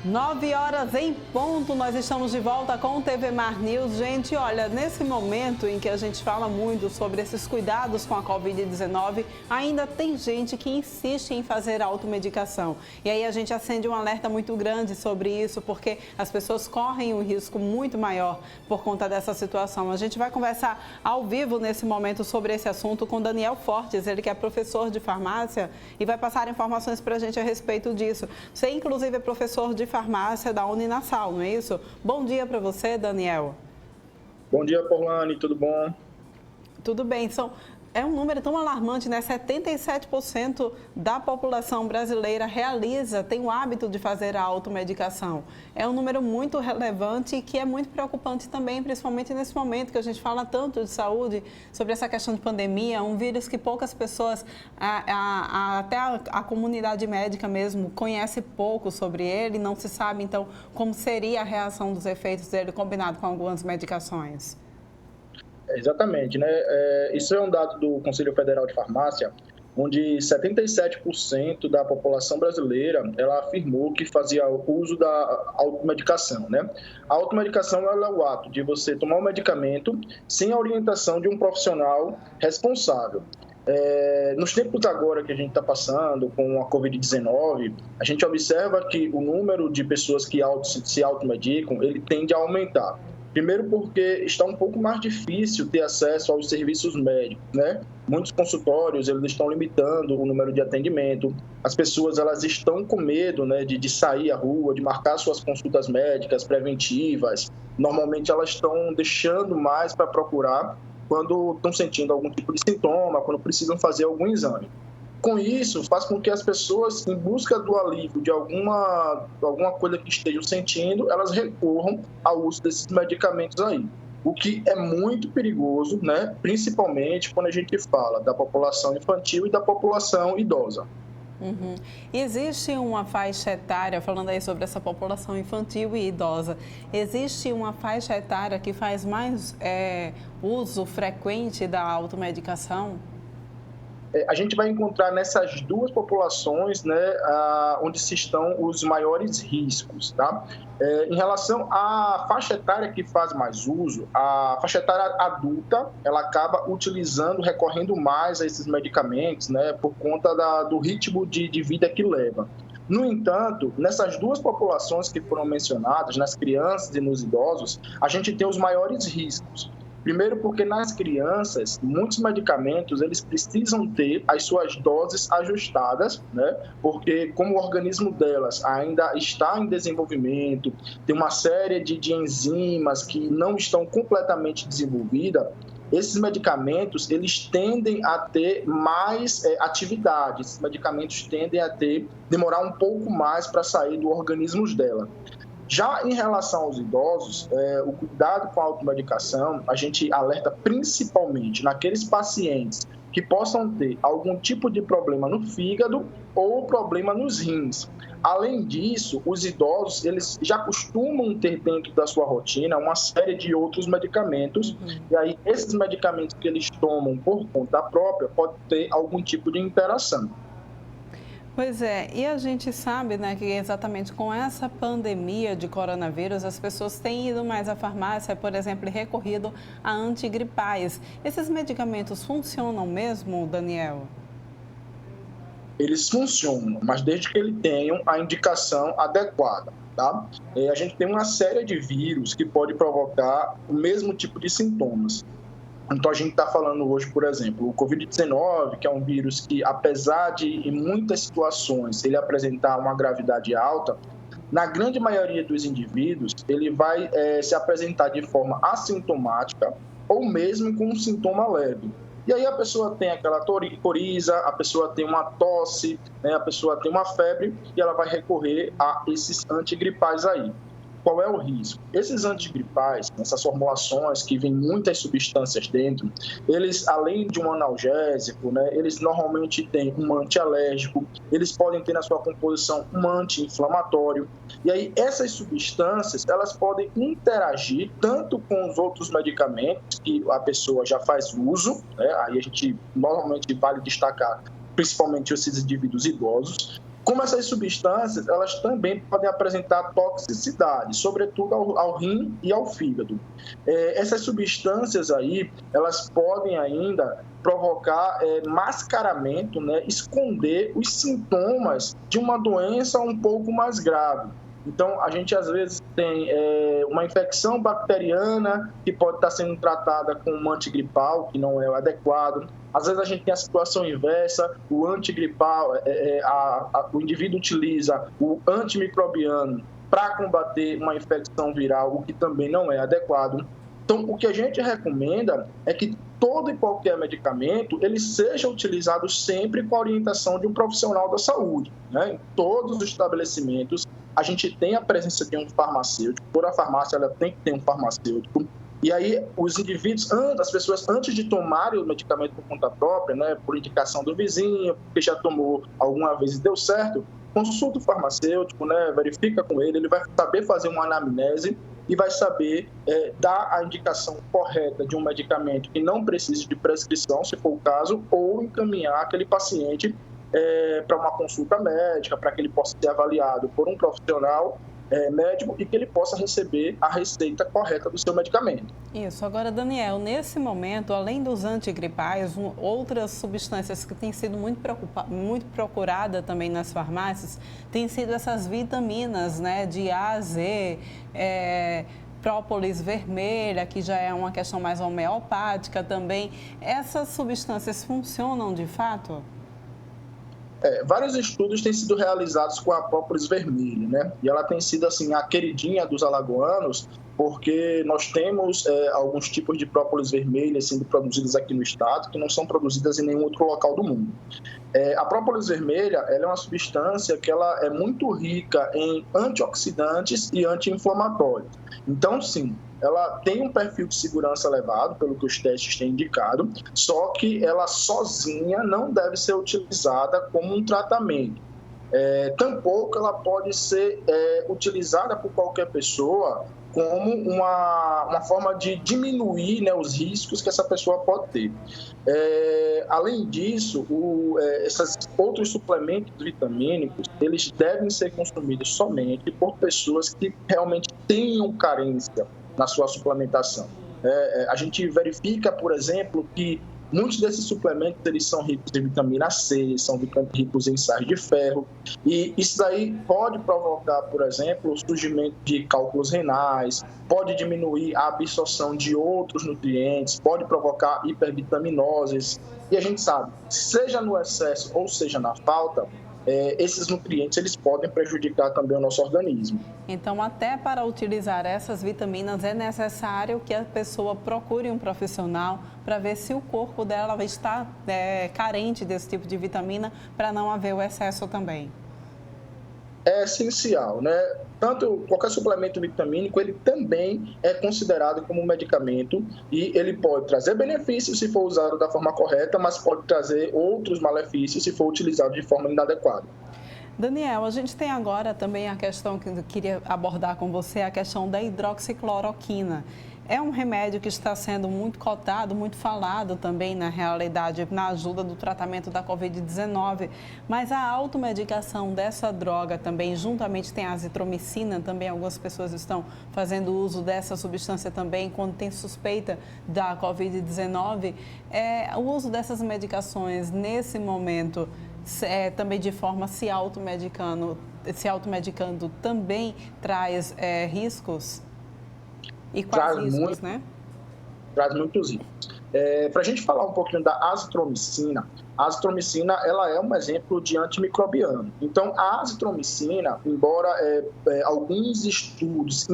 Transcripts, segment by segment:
9 horas em ponto, nós estamos de volta com o TV Mar News. Gente, olha, nesse momento em que a gente fala muito sobre esses cuidados com a Covid-19, ainda tem gente que insiste em fazer automedicação. E aí a gente acende um alerta muito grande sobre isso, porque as pessoas correm um risco muito maior por conta dessa situação. A gente vai conversar ao vivo nesse momento sobre esse assunto com Daniel Fortes, ele que é professor de farmácia e vai passar informações para a gente a respeito disso. Você, inclusive, é professor de farmácia da Uninasal, não é isso? Bom dia para você, Daniel. Bom dia, Paulane, tudo bom? Tudo bem. É um número tão alarmante, né? 77% da população brasileira tem o hábito de fazer a automedicação. É um número muito relevante e que é muito preocupante também, principalmente nesse momento que a gente fala tanto de saúde, sobre essa questão de pandemia, um vírus que poucas pessoas, até a comunidade médica mesmo, conhece pouco sobre ele, não se sabe, então, como seria a reação dos efeitos dele combinado com algumas medicações. Exatamente, né? Isso é um dado do Conselho Federal de Farmácia, onde 77% da população brasileira, ela afirmou que fazia uso da automedicação, né? A automedicação ela é o ato de você tomar um medicamento sem a orientação de um profissional responsável. Nos tempos agora que a gente está passando com a Covid-19, a gente observa que o número de pessoas que se automedicam, ele tende a aumentar. Primeiro porque está um pouco mais difícil ter acesso aos serviços médicos, né? Muitos consultórios, eles estão limitando o número de atendimento. As pessoas, elas estão com medo, né, de sair à rua, de marcar suas consultas médicas preventivas. Normalmente, elas estão deixando mais para procurar quando estão sentindo algum tipo de sintoma, quando precisam fazer algum exame. Com isso, faz com que as pessoas, em busca do alívio de alguma coisa que estejam sentindo, elas recorram ao uso desses medicamentos aí. O que é muito perigoso, né? Principalmente quando a gente fala da população infantil e da população idosa. Uhum. Existe uma faixa etária, falando aí sobre essa população infantil e idosa, existe uma faixa etária que faz mais uso frequente da automedicação? A gente vai encontrar nessas duas populações, né, onde se estão os maiores riscos, tá? Em relação à faixa etária que faz mais uso, a faixa etária adulta, ela acaba recorrendo mais a esses medicamentos, né, por conta do ritmo de vida que leva. No entanto, nessas duas populações que foram mencionadas, nas crianças e nos idosos, a gente tem os maiores riscos. Primeiro porque nas crianças, muitos medicamentos, eles precisam ter as suas doses ajustadas, né? Porque como o organismo delas ainda está em desenvolvimento, tem uma série de enzimas que não estão completamente desenvolvidas, esses medicamentos, eles tendem a ter mais atividade, esses medicamentos tendem a demorar um pouco mais para sair do organismo dela. Já em relação aos idosos, o cuidado com a automedicação, a gente alerta principalmente naqueles pacientes que possam ter algum tipo de problema no fígado ou problema nos rins. Além disso, os idosos, eles já costumam ter dentro da sua rotina uma série de outros medicamentos, e aí esses medicamentos que eles tomam por conta própria podem ter algum tipo de interação. Pois é, e a gente sabe, né, que exatamente com essa pandemia de coronavírus, as pessoas têm ido mais à farmácia, por exemplo, e recorrido a antigripais. Esses medicamentos funcionam mesmo, Daniel? Eles funcionam, mas desde que eles tenham a indicação adequada, tá? A gente tem uma série de vírus que pode provocar o mesmo tipo de sintomas. Então, a gente está falando hoje, por exemplo, o Covid-19, que é um vírus que, apesar de, em muitas situações, ele apresentar uma gravidade alta, na grande maioria dos indivíduos, ele vai se apresentar de forma assintomática ou mesmo com um sintoma leve. E aí a pessoa tem aquela coriza, a pessoa tem uma tosse, né, a pessoa tem uma febre e ela vai recorrer a esses antigripais aí. Qual é o risco? Esses antigripais, essas formulações que vêm muitas substâncias dentro, eles, além de um analgésico, né, eles normalmente têm um antialérgico, eles podem ter na sua composição um anti-inflamatório. E aí essas substâncias, elas podem interagir tanto com os outros medicamentos que a pessoa já faz uso, né, aí a gente normalmente vale destacar principalmente esses indivíduos idosos, Como essas substâncias, elas também podem apresentar toxicidade, sobretudo ao rim e ao fígado. Essas substâncias aí, elas podem ainda provocar mascaramento, né, esconder os sintomas de uma doença um pouco mais grave. Então, a gente às vezes tem uma infecção bacteriana que pode estar sendo tratada com um antigripal, que não é o adequado. Às vezes a gente tem a situação inversa, o antigripal, o indivíduo utiliza o antimicrobiano para combater uma infecção viral, o que também não é adequado. Então, o que a gente recomenda é que todo e qualquer medicamento ele seja utilizado sempre com a orientação de um profissional da saúde, né? Em todos os estabelecimentos, a gente tem a presença de um farmacêutico. Toda a farmácia ela tem que ter um farmacêutico. E aí, os indivíduos, as pessoas, antes de tomarem o medicamento por conta própria, né, por indicação do vizinho, porque já tomou alguma vez e deu certo, consulta o farmacêutico, né, verifica com ele vai saber fazer uma anamnese e vai saber dar a indicação correta de um medicamento que não precise de prescrição, se for o caso, ou encaminhar aquele paciente para uma consulta médica, para que ele possa ser avaliado por um profissional médico e que ele possa receber a receita correta do seu medicamento. Isso. Agora, Daniel, nesse momento, além dos antigripais, outras substâncias que têm sido muito procurada também nas farmácias, têm sido essas vitaminas, né, de A a Z, própolis vermelha, que já é uma questão mais homeopática também. Essas substâncias funcionam de fato? Vários estudos têm sido realizados com a própolis vermelha, né? E ela tem sido assim a queridinha dos alagoanos, porque nós temos alguns tipos de própolis vermelha sendo produzidas aqui no estado que não são produzidas em nenhum outro local do mundo. A própolis vermelha ela é uma substância que ela é muito rica em antioxidantes e anti-inflamatórios. Então, sim, ela tem um perfil de segurança elevado, pelo que os testes têm indicado, só que ela sozinha não deve ser utilizada como um tratamento. Tampouco ela pode ser utilizada por qualquer pessoa como uma forma de diminuir, né, os riscos que essa pessoa pode ter. Além disso, esses outros suplementos vitamínicos, eles devem ser consumidos somente por pessoas que realmente tenham carência na sua suplementação. A gente verifica, por exemplo, que muitos desses suplementos eles são ricos em vitamina C, são ricos em sais de ferro, e isso daí pode provocar, por exemplo, o surgimento de cálculos renais, pode diminuir a absorção de outros nutrientes, pode provocar hipervitaminoses, e a gente sabe, seja no excesso ou seja na falta, esses nutrientes eles podem prejudicar também o nosso organismo. Então, até para utilizar essas vitaminas, é necessário que a pessoa procure um profissional para ver se o corpo dela está carente desse tipo de vitamina, para não haver o excesso também. É essencial, né? Tanto qualquer suplemento vitamínico, ele também é considerado como um medicamento e ele pode trazer benefícios se for usado da forma correta, mas pode trazer outros malefícios se for utilizado de forma inadequada. Daniel, a gente tem agora também a questão que eu queria abordar com você, a questão da hidroxicloroquina. É um remédio que está sendo muito cotado, muito falado também na realidade, na ajuda do tratamento da Covid-19. Mas a automedicação dessa droga também, juntamente tem a azitromicina, também algumas pessoas estão fazendo uso dessa substância também quando tem suspeita da Covid-19. O uso dessas medicações nesse momento, também de forma se automedicando também traz riscos? E quais riscos, né? Traz muitos riscos. Para a gente falar um pouquinho da azitromicina, a azitromicina ela é um exemplo de antimicrobiano. Então, a azitromicina, embora alguns estudos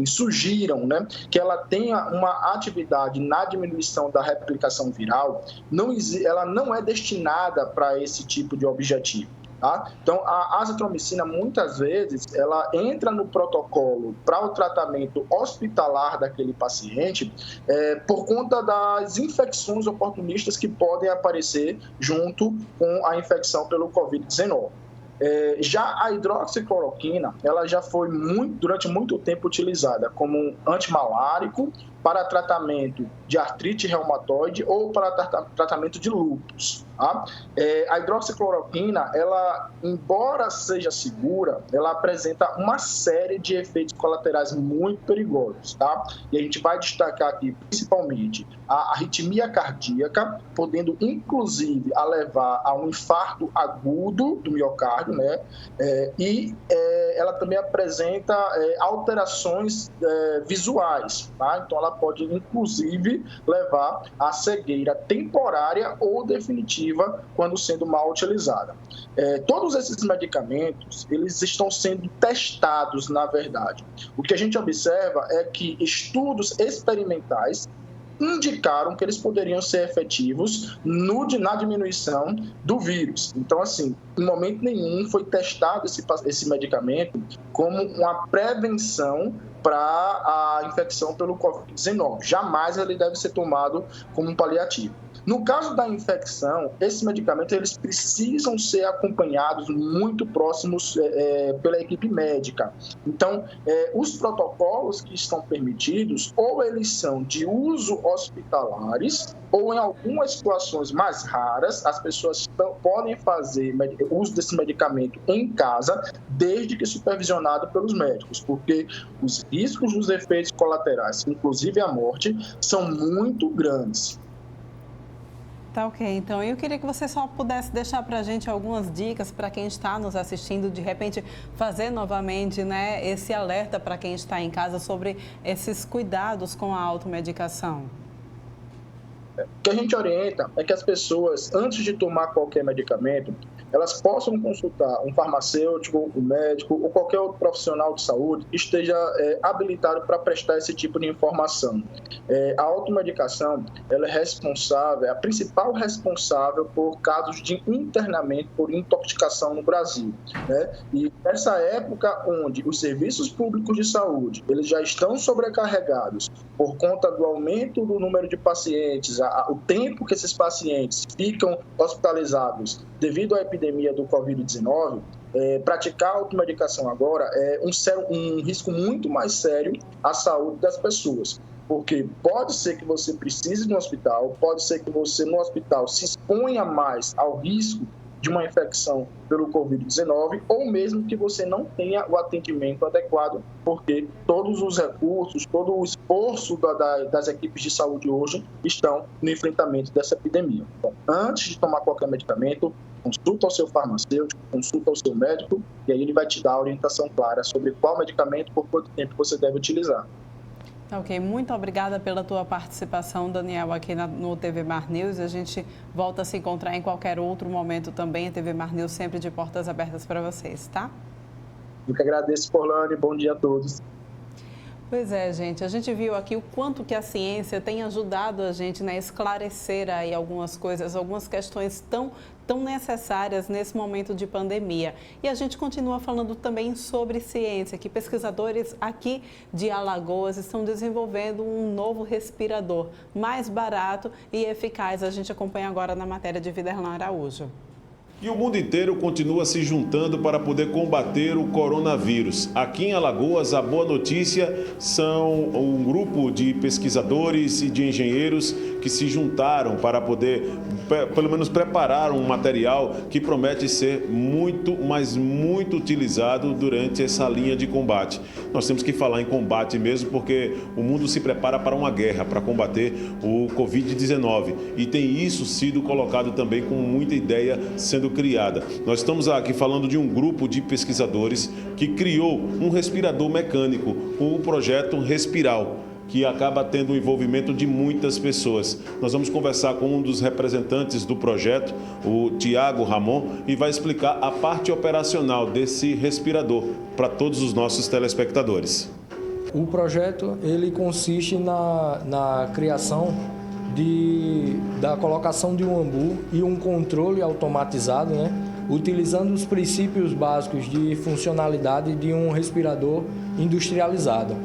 sugiram, né, que ela tenha uma atividade na diminuição da replicação viral, ela não é destinada para esse tipo de objetivo. Tá? Então, a azitromicina, muitas vezes, ela entra no protocolo para o tratamento hospitalar daquele paciente por conta das infecções oportunistas que podem aparecer junto com a infecção pelo Covid-19. Já a hidroxicloroquina, ela já foi durante muito tempo utilizada como um antimalárico para tratamento de artrite reumatoide ou para tratamento de lúpus. Tá? A hidroxicloroquina, ela, embora seja segura, ela apresenta uma série de efeitos colaterais muito perigosos. Tá? E a gente vai destacar aqui principalmente a arritmia cardíaca, podendo inclusive levar a um infarto agudo do miocárdio, né? Ela também apresenta alterações visuais, tá? Então ela pode inclusive levar à cegueira temporária ou definitiva quando sendo mal utilizada. Todos esses medicamentos, eles estão sendo testados, na verdade. O que a gente observa é que estudos experimentais indicaram que eles poderiam ser efetivos na diminuição do vírus. Então, assim, em momento nenhum foi testado esse medicamento como uma prevenção para a infecção pelo Covid-19. Jamais ele deve ser tomado como um paliativo. No caso da infecção, esses medicamentos eles precisam ser acompanhados muito próximos pela equipe médica. Então, os protocolos que estão permitidos, ou eles são de uso hospitalares, ou em algumas situações mais raras, as pessoas podem fazer uso desse medicamento em casa, desde que supervisionado pelos médicos, porque os riscos dos efeitos colaterais, inclusive a morte, são muito grandes. Tá ok, então eu queria que você só pudesse deixar para a gente algumas dicas para quem está nos assistindo, de repente fazer novamente, né, esse alerta para quem está em casa sobre esses cuidados com a automedicação. O que a gente orienta é que as pessoas, antes de tomar qualquer medicamento, elas possam consultar um farmacêutico, um médico ou qualquer outro profissional de saúde que esteja habilitado para prestar esse tipo de informação. A automedicação, ela é a principal responsável por casos de internamento por intoxicação no Brasil, né? E nessa época onde os serviços públicos de saúde eles já estão sobrecarregados por conta do aumento do número de pacientes, o tempo que esses pacientes ficam hospitalizados devido à epidemia do Covid-19, praticar a automedicação agora é um risco muito mais sério à saúde das pessoas. Porque pode ser que você precise de um hospital, pode ser que você no hospital se exponha mais ao risco de uma infecção pelo Covid-19, ou mesmo que você não tenha o atendimento adequado, porque todos os recursos, todo o esforço das equipes de saúde hoje estão no enfrentamento dessa epidemia. Então, antes de tomar qualquer medicamento, consulta ao seu farmacêutico, consulta ao seu médico, e aí ele vai te dar a orientação clara sobre qual medicamento, por quanto tempo você deve utilizar. Ok, muito obrigada pela tua participação, Daniel, aqui no TV Mar News. A gente volta a se encontrar em qualquer outro momento também. A TV Mar News sempre de portas abertas para vocês, tá? Eu que agradeço, Forlane. Bom dia a todos. Pois é, gente, a gente viu aqui o quanto que a ciência tem ajudado a gente, né, a esclarecer aí algumas coisas, algumas questões tão necessárias nesse momento de pandemia. E a gente continua falando também sobre ciência, que pesquisadores aqui de Alagoas estão desenvolvendo um novo respirador mais barato e eficaz. A gente acompanha agora na matéria de Viderlan Araújo. E o mundo inteiro continua se juntando para poder combater o coronavírus. Aqui em Alagoas, a boa notícia são um grupo de pesquisadores e de engenheiros que se juntaram para poder, pelo menos, preparar um material que promete ser muito, mas muito utilizado durante essa linha de combate. Nós temos que falar em combate mesmo, porque o mundo se prepara para uma guerra, para combater o Covid-19. E tem isso sido colocado também com muita ideia sendo criada. Nós estamos aqui falando de um grupo de pesquisadores que criou um respirador mecânico, o projeto Respiral, que acaba tendo o envolvimento de muitas pessoas. Nós vamos conversar com um dos representantes do projeto, o Tiago Ramon, e vai explicar a parte operacional desse respirador para todos os nossos telespectadores. O projeto ele consiste na criação da colocação de um ambu e um controle automatizado, né, utilizando os princípios básicos de funcionalidade de um respirador industrializado.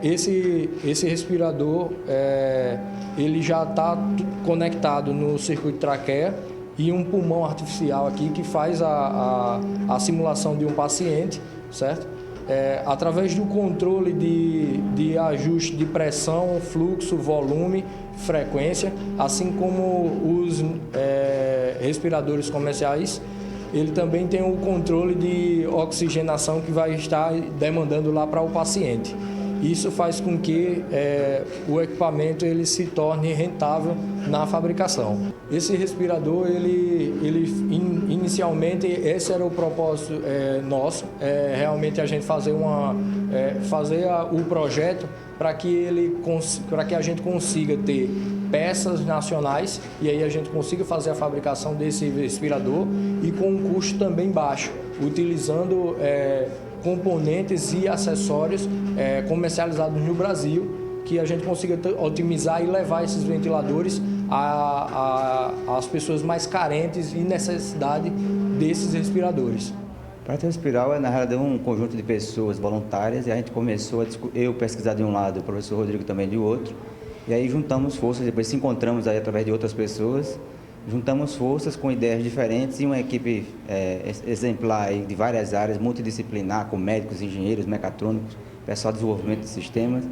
Esse respirador ele já está conectado no circuito traqueia e um pulmão artificial aqui que faz a simulação de um paciente, certo? através do controle de ajuste de pressão, fluxo, volume, frequência, assim como os respiradores comerciais, ele também tem o controle de oxigenação que vai estar demandando lá para o paciente. Isso faz com que o equipamento ele se torne rentável na fabricação. Esse respirador, inicialmente, esse era o propósito nosso, realmente a gente fazer o projeto para que a gente consiga ter peças nacionais e aí a gente consiga fazer a fabricação desse respirador e com um custo também baixo, utilizando componentes e acessórios comercializados no Brasil, que a gente consiga otimizar e levar esses ventiladores às pessoas mais carentes e necessidade desses respiradores. O Projeto Respiral é, na realidade, um conjunto de pessoas voluntárias e a gente começou, eu pesquisar de um lado, o professor Rodrigo também de outro, e aí juntamos forças, depois se encontramos aí através de outras pessoas, juntamos forças com ideias diferentes e uma equipe exemplar aí de várias áreas, multidisciplinar, com médicos, engenheiros, mecatrônicos, pessoal de desenvolvimento de sistemas,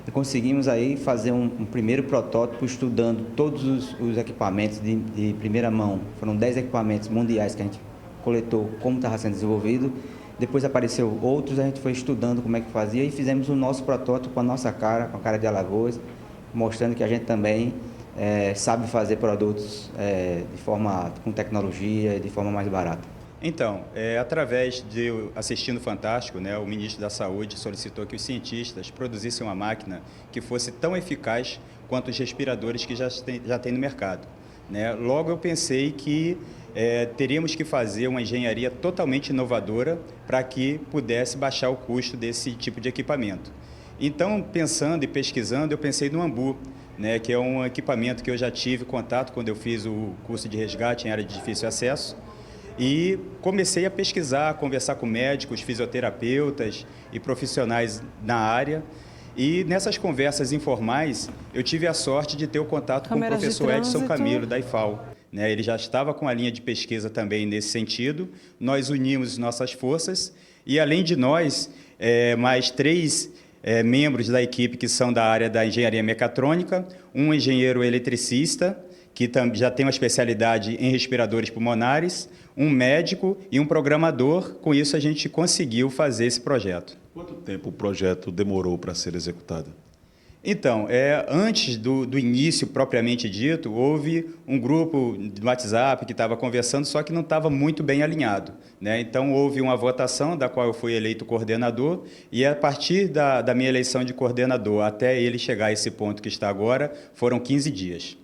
e conseguimos aí fazer um primeiro protótipo estudando todos os equipamentos de primeira mão. Foram 10 equipamentos mundiais que a gente coletou como estava sendo desenvolvido. Depois apareceu outros, a gente foi estudando como é que fazia e fizemos o nosso protótipo com a nossa cara, com a cara de Alagoas, mostrando que a gente também sabe fazer produtos com tecnologia e de forma mais barata. Então, através de Assistindo Fantástico, né, o ministro da Saúde solicitou que os cientistas produzissem uma máquina que fosse tão eficaz quanto os respiradores que já tem no mercado, né? Logo eu pensei que teríamos que fazer uma engenharia totalmente inovadora para que pudesse baixar o custo desse tipo de equipamento. Então, pensando e pesquisando, eu pensei no Ambu, né, que é um equipamento que eu já tive contato quando eu fiz o curso de resgate em área de difícil acesso. E comecei a pesquisar, a conversar com médicos, fisioterapeutas e profissionais na área. E nessas conversas informais, eu tive a sorte de ter o contato com o professor Edson Camilo, da IFAL. Né, ele já estava com a linha de pesquisa também nesse sentido. Nós unimos nossas forças e, além de nós, mais 3 membros da equipe que são da área da engenharia mecatrônica, um engenheiro eletricista, que já tem uma especialidade em respiradores pulmonares, um médico e um programador. Com isso, a gente conseguiu fazer esse projeto. Quanto tempo o projeto demorou para ser executado? Então, antes do início propriamente dito, houve um grupo de WhatsApp que estava conversando, só que não estava muito bem alinhado, né? Então, houve uma votação da qual eu fui eleito coordenador e, a partir da minha eleição de coordenador até ele chegar a esse ponto que está agora, foram 15 dias.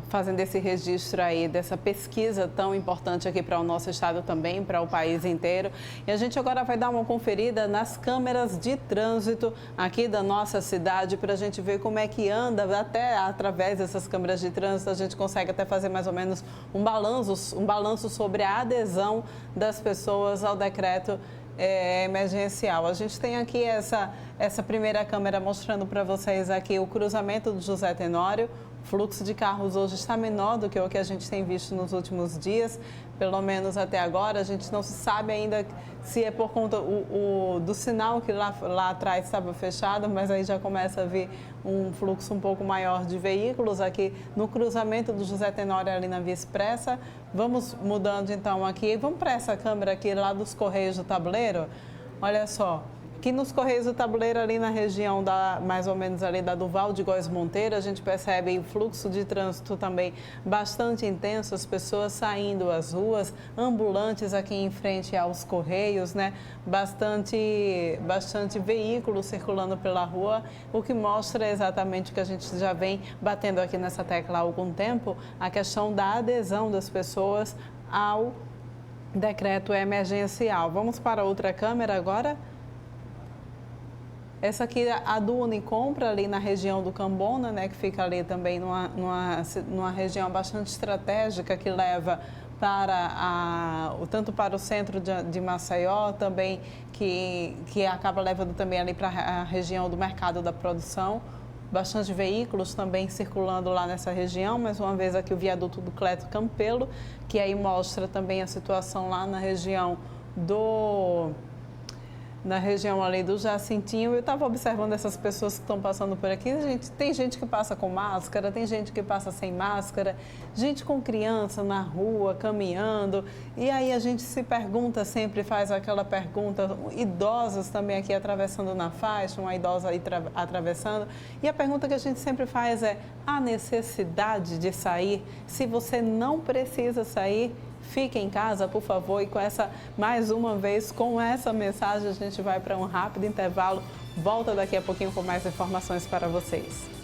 Fazendo esse registro aí dessa pesquisa tão importante aqui para o nosso estado também, para o país inteiro. E a gente agora vai dar uma conferida nas câmeras de trânsito aqui da nossa cidade para a gente ver como é que anda. Até através dessas câmeras de trânsito a gente consegue até fazer mais ou menos um balanço sobre a adesão das pessoas ao decreto emergencial. A gente tem aqui essa primeira câmera mostrando para vocês aqui o cruzamento do José Tenório. O fluxo de carros hoje está menor do que o que a gente tem visto nos últimos dias, pelo menos até agora. A gente não sabe ainda se é por conta do sinal que lá atrás estava fechado, mas aí já começa a vir um fluxo um pouco maior de veículos aqui no cruzamento do José Tenório ali na Via Expressa. Vamos mudando então aqui, vamos para essa câmera aqui lá dos Correios do Tabuleiro. Olha só. Aqui nos Correios do Tabuleiro, ali na região mais ou menos ali da Duval de Góes Monteiro, a gente percebe o fluxo de trânsito também bastante intenso, as pessoas saindo às ruas, ambulantes aqui em frente aos Correios, né? Bastante veículos circulando pela rua, o que mostra exatamente o que a gente já vem batendo aqui nessa tecla há algum tempo, a questão da adesão das pessoas ao decreto emergencial. Vamos para outra câmera agora. Essa aqui é a do Unicompra, ali na região do Cambona, né, que fica ali também numa região bastante estratégica que leva tanto para o centro de Maceió, também que acaba levando também ali para a região do mercado da produção. bastante veículos também circulando lá nessa região. Mais uma vez aqui o viaduto do Cleto Campelo, que aí mostra também a situação lá na região ali do Jacintinho. Eu estava observando essas pessoas que estão passando por aqui. Tem gente que passa com máscara, tem gente que passa sem máscara, gente com criança na rua, caminhando. E aí a gente se pergunta, sempre faz aquela pergunta, idosos também aqui atravessando na faixa, uma idosa aí atravessando. E a pergunta que a gente sempre faz é: a necessidade de sair? Se você não precisa sair, fique em casa, por favor. E mais uma vez, com essa mensagem, a gente vai para um rápido intervalo. Volta daqui a pouquinho com mais informações para vocês.